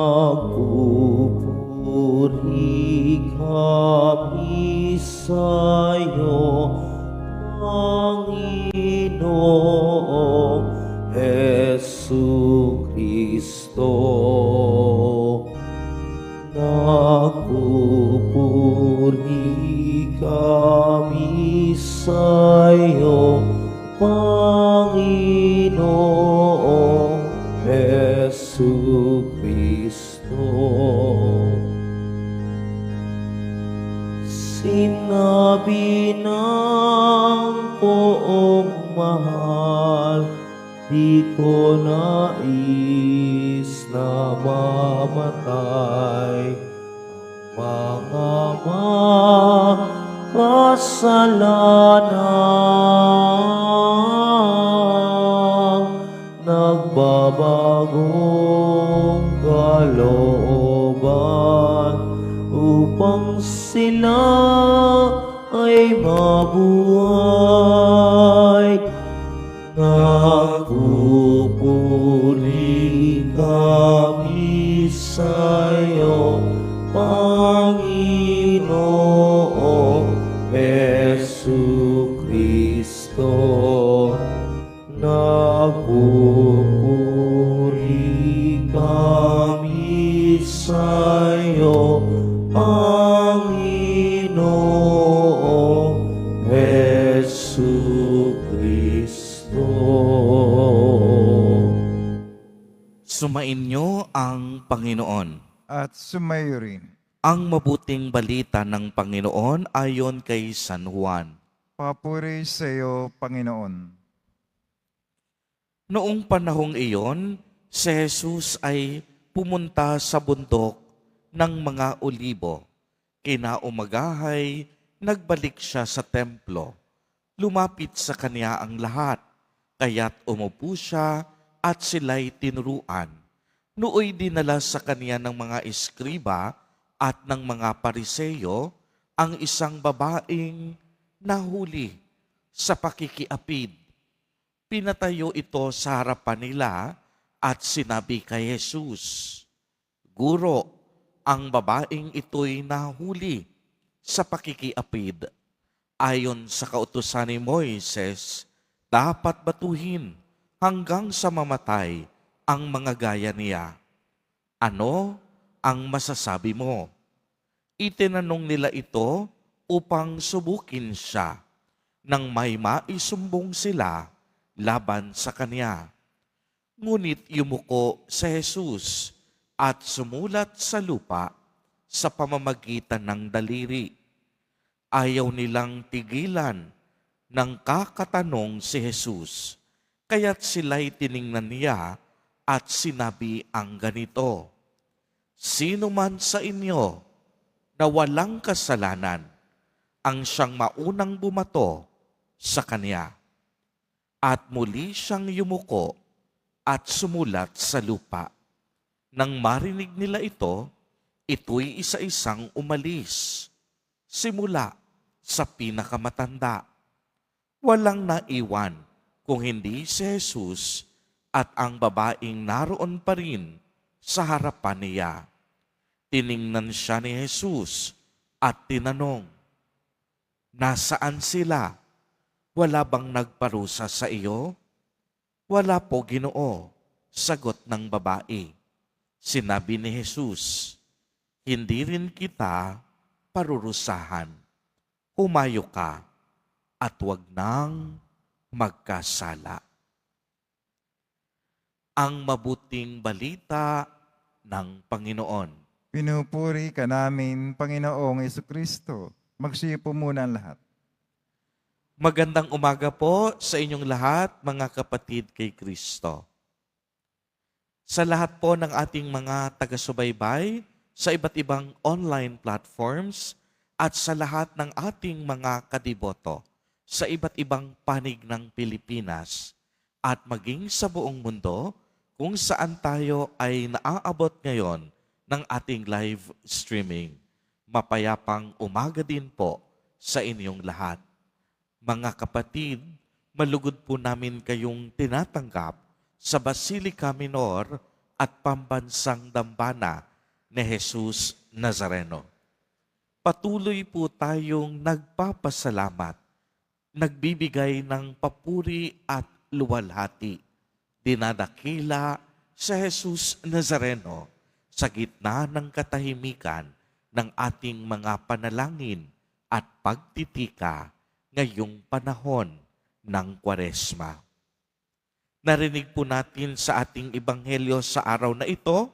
Nagpupuri kami sa'yo, Panginoong Jesucristo. Nagpupuri kami sa'yo, Panginoong Jesucristo. Sinabi ng poong mahal, di ko nais na mamatay ang mga makasalanan, nagbabagong kalooban upang sila ay mabuhay. Nagpupuri kami sa'yo, Panginoong Jesucristo. Nagpupuri kami sa'yo, Panginoong Jesucristo. Sumainyo ang Panginoon. At sumayo rin. Ang mabuting balita ng Panginoon ayon kay San Juan. Papuri sa iyo, Panginoon. Noong panahong iyon, si Jesus ay pumunta sa bundok ng mga Olibo. Kinaumagahay, nagbalik siya sa templo. Lumapit sa kanya ang lahat, kaya't umupo siya at sila'y tinuruan. Nooy dinala sa kanya ng mga eskriba at ng mga pariseyo ang isang babaeng nahuli sa pakikiapid. Pinatayo ito sa harapan nila at sinabi kay Jesus, "Guro, ang babaeng ito'y nahuli sa pakikiapid. Ayon sa kautusan ni Moises, dapat batuhin hanggang sa mamatay ang mga gaya niya. Ano ang masasabi mo?" Itinanong nila ito upang subukin siya nang may maisumbong sila laban sa kanya. Ngunit yumuko si Jesus at sumulat sa lupa sa pamamagitan ng daliri. Ayaw nilang tigilan ng kakatanong si Jesus, kaya't sila'y tiningnan niya at sinabi ang ganito, "Sino man sa inyo na walang kasalanan ang siyang maunang bumato sa kanya." At muli siyang yumuko at sumulat sa lupa. Nang marinig nila ito, ito'y isa-isang umalis, simula sa pinakamatanda. Walang naiwan kung hindi si Jesus at ang babaeng naroon pa rin sa harapan niya. Tiningnan siya ni Jesus at tinanong, "Nasaan sila? Wala bang nagparusa sa iyo?" "Wala po, Ginoo," sagot ng babae. Sinabi ni Jesus, "Hindi rin kita parurusahan. Humayo ka at huwag nang magkasala." Ang mabuting balita ng Panginoon. Pinupuri ka namin, Panginoong Jesucristo. Magsipo muna ang lahat. Magandang umaga po sa inyong lahat, mga kapatid kay Kristo. Sa lahat po ng ating mga taga-subaybay sa iba't ibang online platforms at sa lahat ng ating mga kadiboto sa iba't ibang panig ng Pilipinas at maging sa buong mundo kung saan tayo ay naaabot ngayon ng ating live streaming. Mapayapang umaga din po sa inyong lahat. Mga kapatid, malugod po namin kayong tinatanggap sa Basilica Minor at pambansang dambana ni Jesus Nazareno. Patuloy po tayong nagpapasalamat, nagbibigay ng papuri at luwalhati, dinadakila sa Jesus Nazareno sa gitna ng katahimikan ng ating mga panalangin at pagtitika ngayong panahon ng Kwaresma. Narinig po natin sa ating ebanghelyo sa araw na ito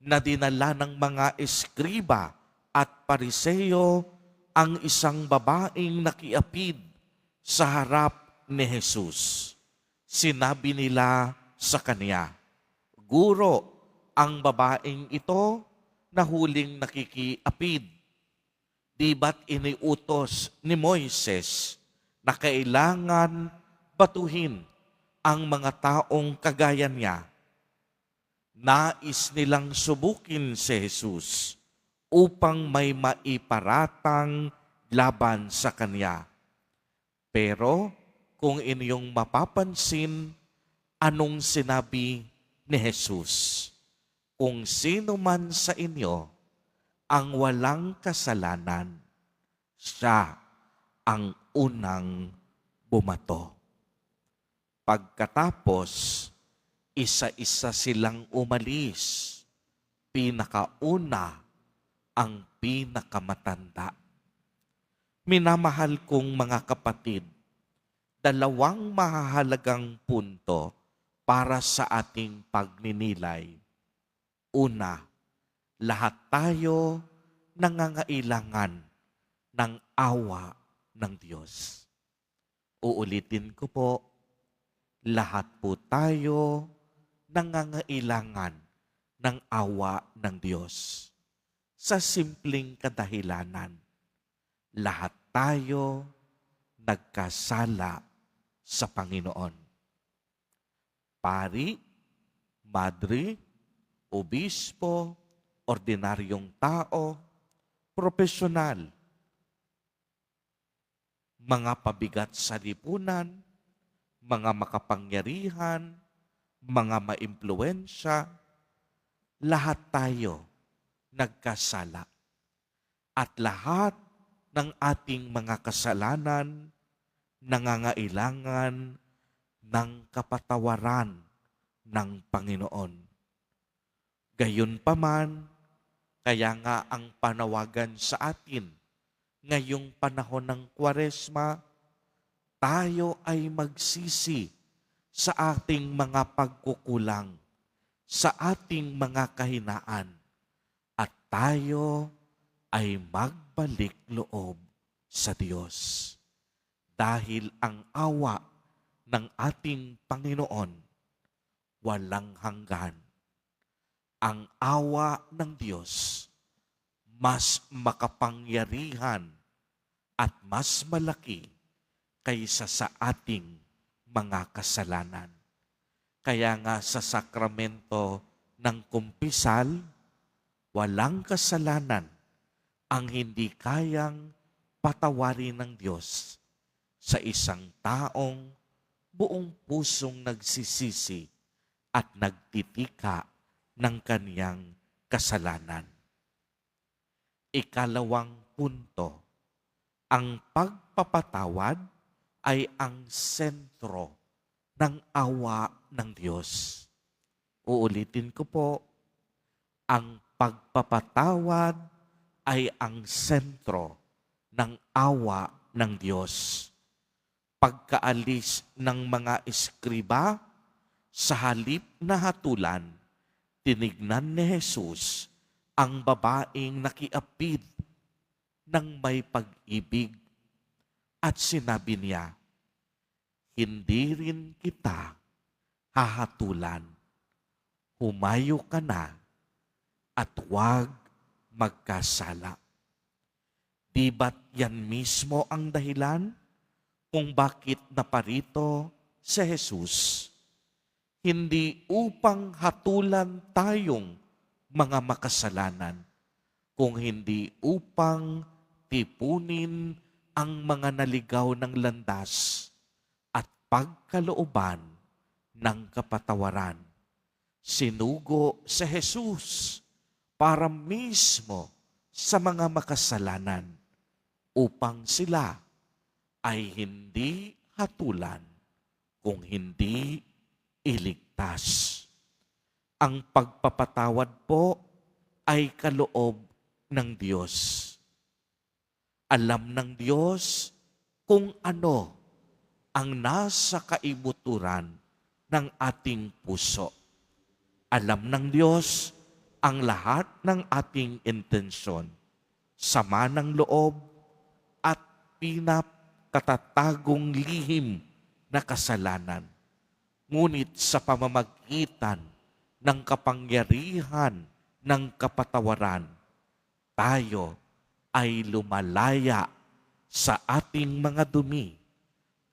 na dinala ng mga eskriba at pariseyo ang isang babaeng nakiapid sa harap ni Jesus. Sinabi nila sa kanya, "Guro, ang babaeng ito na huling nakikiapid, di ba't iniutos ni Moises na kailangan batuhin ang mga taong kagaya niya?" Nais nilang subukin si Jesus upang may maiparatang laban sa kanya. Pero kung inyong mapapansin, anong sinabi ni Jesus? Kung sino man sa inyo ang walang kasalanan, siya ang unang bumato. Pagkatapos, isa-isa silang umalis. Pinakauna ang pinakamatanda. Minamahal kong mga kapatid, dalawang mahahalagang punto para sa ating pagninilay. Una, lahat tayo nangangailangan ng awa ng Diyos. Uulitin ko po, lahat po tayo nangangailangan ng awa ng Diyos. Sa simpleng kadahilanan, lahat tayo nagkasala sa Panginoon. Pari, madre, obispo, ordinaryong tao, profesional, mga pabigat sa lipunan, mga makapangyarihan, mga maimpluwensya, lahat tayo nagkasala. At lahat ng ating mga kasalanan nangangailangan ng kapatawaran ng Panginoon. Gayunpaman, kaya nga ang panawagan sa atin ngayong panahon ng Kwaresma, tayo ay magsisi sa ating mga pagkukulang, sa ating mga kahinaan, at tayo ay magbalik loob sa Diyos. Dahil ang awa ng ating Panginoon walang hanggan. Ang awa ng Diyos mas makapangyarihan at mas malaki kaysa sa ating mga kasalanan. Kaya nga sa sakramento ng kumpisal, walang kasalanan ang hindi kayang patawarin ng Diyos sa isang taong buong pusong nagsisisi at nagtitika ng kaniyang kasalanan. Ikalawang punto, ang pagpapatawad ay ang sentro ng awa ng Diyos. Uulitin ko po, ang pagpapatawad ay ang sentro ng awa ng Diyos. Pagkaalis ng mga eskriba, sa halip na hatulan, tinignan ni Jesus ang babaeng nakiapid ng may pag-ibig at sinabi niya, "Hindi rin kita hahatulan. Humayo ka na at huwag magkasala." Di ba't yan mismo ang dahilan kung bakit naparito si Jesus? Hindi upang hatulan tayong mga makasalanan, kung hindi upang tipunin ang mga naligaw ng landas at pagkalooban ng kapatawaran Sinugo sa Jesus para mismo sa mga makasalanan upang sila ay hindi hatulan kung hindi iligtas. Ang pagpapatawad po ay kaloob ng Diyos. Alam ng Diyos kung ano ang nasa kaibuturan ng ating puso. Alam ng Diyos ang lahat ng ating intensyon, sama ng loob at pinakatatagong lihim na kasalanan. Ngunit sa pamamagitan ng kapangyarihan ng kapatawaran, tayo ay lumalaya sa ating mga dumi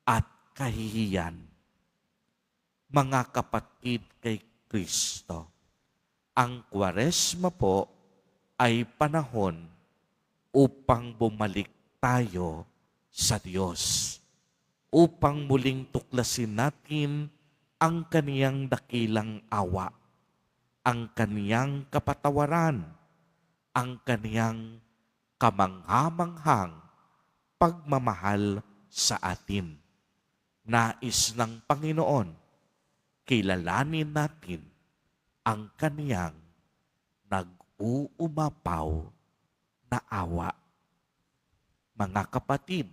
at kahihiyan. Mga kapatid kay Kristo, ang Kwaresma po ay panahon upang bumalik tayo sa Diyos, upang muling tuklasin natin ang kaniyang dakilang awa, ang kaniyang kapatawaran, ang kaniyang kamanghamanghang pagmamahal sa atin. Nais ng Panginoon, kilalanin natin ang kaniyang nag-uumapaw na awa. Mga kapatid,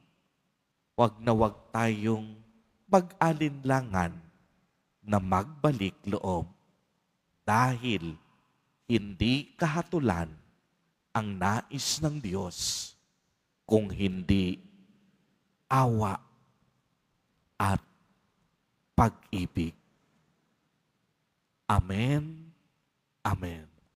wag na wag tayong mag-alinlangan na magbalik loob dahil hindi kahatulan ang nais ng Diyos kung hindi awa at pag-ibig. Amen. Amen.